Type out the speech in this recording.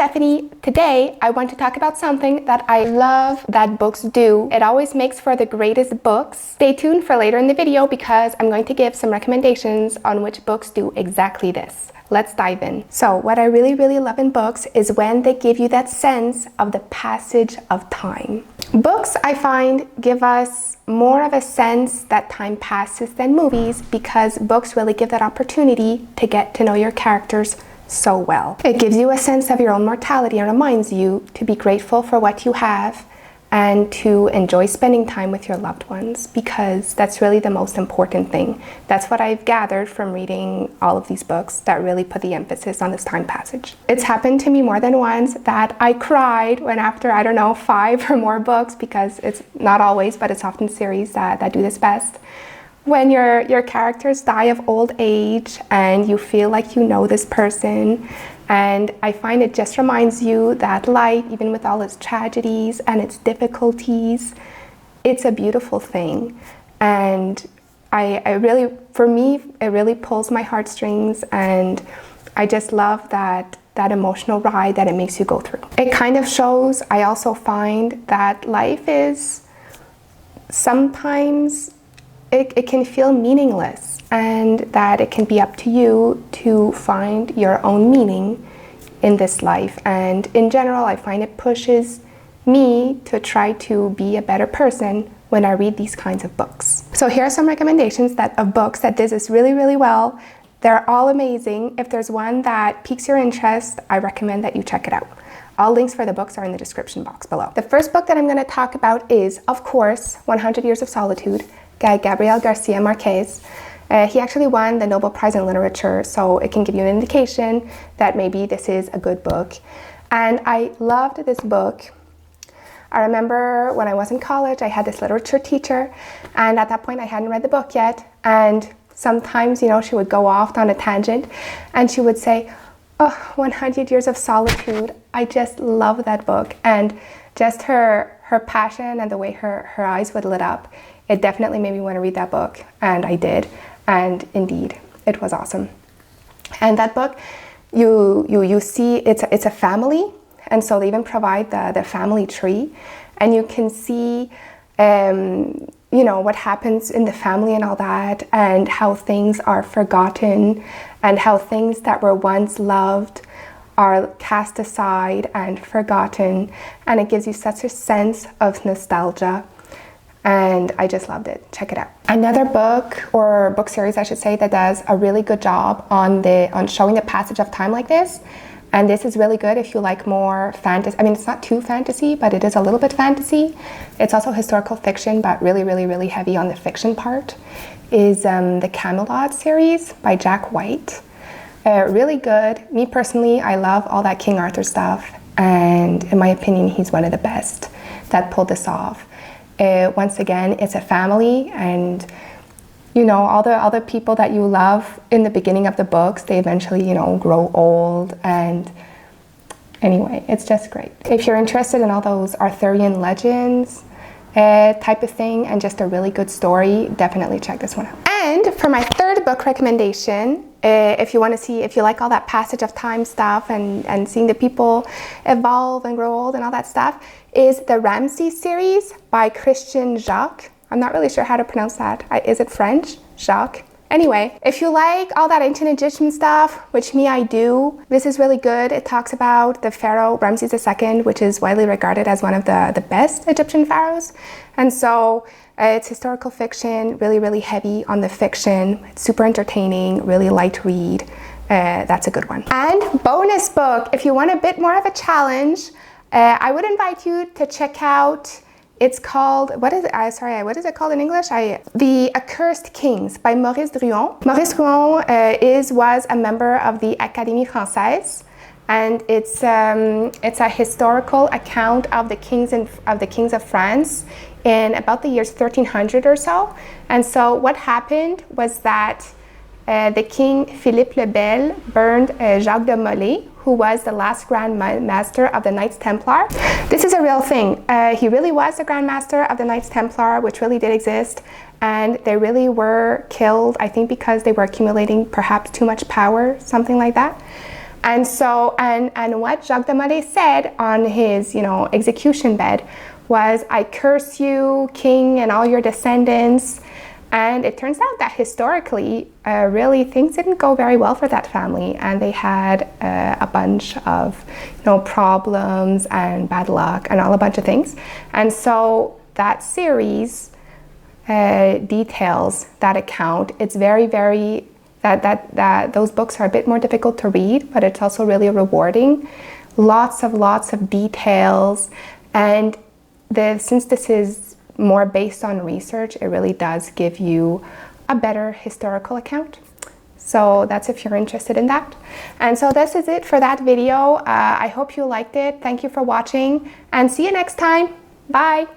Stephanie. Today, I want to talk about something that I love that books do. It always makes for the greatest books. Stay tuned for later in the video because I'm going to give some recommendations on which books do exactly this. Let's dive in. So what I really love in books is when they give you that sense of the passage of time. Books, I find, give us more of a sense that time passes than movies because books really give that opportunity to get to know your characters so well. It gives you a sense of your own mortality and reminds you to be grateful for what you have and to enjoy spending time with your loved ones because that's really the most important thing. That's what I've gathered from reading all of these books that really put the emphasis on this time passage. It's happened to me more than once that I cried when after, I don't know, 5 or more books, because it's not always, but it's often series that do this best. When your characters die of old age and you feel like you know this person, and I find it just reminds you that life, even with all its tragedies and its difficulties, it's a beautiful thing. And I really, for me, it really pulls my heartstrings, and I just love that emotional ride that it makes you go through. It kind of shows, I also find that life is sometimes, it can feel meaningless, and that it can be up to you to find your own meaning in this life. And in general, I find it pushes me to try to be a better person when I read these kinds of books. So here are some recommendations of books that did this really well. They're all amazing. If there's one that piques your interest, I recommend that you check it out. All links for the books are in the description box below. The first book that I'm going to talk about is, of course, 100 Years of Solitude by Gabriel Garcia Marquez. He actually won the Nobel Prize in Literature, so it can give you an indication that maybe this is a good book. And I loved this book. I remember when I was in college, I had this literature teacher, and at that point I hadn't read the book yet. And sometimes, you know, she would go off on a tangent and she would say, "Oh, 100 Years of Solitude." I just love that book, and just her passion and the way her eyes would lit up. It definitely made me want to read that book, and I did. And indeed, it was awesome. And that book, you see it's a family, and so they even provide the family tree, and you can see you know, what happens in the family and all that, and how things are forgotten, and how things that were once loved are cast aside and forgotten, and it gives you such a sense of nostalgia. And I just loved it. Check it out. Another book, or book series I should say, that does a really good job on showing the passage of time like this. And this is really good if you like more fantasy. I mean, it's not too fantasy, but it is a little bit fantasy. It's also historical fiction, but really heavy on the fiction part. Is the Camulod Series by Jack White. Really good. Me personally, I love all that King Arthur stuff. And in my opinion, he's one of the best that pulled this off. Once again, it's a family, and you know, all the people that you love in the beginning of the books, they eventually, you know, grow old. And anyway, it's just great. If you're interested in all those Arthurian legends type of thing, and just a really good story, definitely check this one out. And for my third book recommendation, if you want to see, if you like all that passage of time stuff and seeing the people evolve and grow old and all that stuff, is the Ramses Series by Christian Jacques. I'm not really sure how to pronounce that. Is it French? Jacques? Anyway, if you like all that ancient Egyptian stuff, which me, I do, this is really good. It talks about the pharaoh Ramses II, which is widely regarded as one of the best Egyptian pharaohs. And so it's historical fiction, really heavy on the fiction. It's super entertaining, really light read. That's a good one. And bonus book, if you want a bit more of a challenge, I would invite you to check out, it's called, what is it called in English? The Accursed Kings by Maurice Druon. Maurice Druon was a member of the Académie Française, and it's a historical account of the kings of France in about the years 1300 or so. And so what happened was that the king Philippe le Bel burned Jacques de Molay, who was the last Grand Master of the Knights Templar. This is a real thing. He really was the Grand Master of the Knights Templar, which really did exist. And they really were killed, I think because they were accumulating perhaps too much power, something like that. And so, and what Jacques de Molay said on his, execution bed was, "I curse you, king, and all your descendants." And it turns out that historically, really things didn't go very well for that family, and they had a bunch of, problems and bad luck and all a bunch of things. And so that series details that account. It's very, very that those books are a bit more difficult to read, but it's also really rewarding. Lots of details, and since this is more based on research, it really does give you a better historical account. So that's if you're interested in that. And so this is it for that video. I hope you liked it. Thank you for watching, and see you next time. Bye.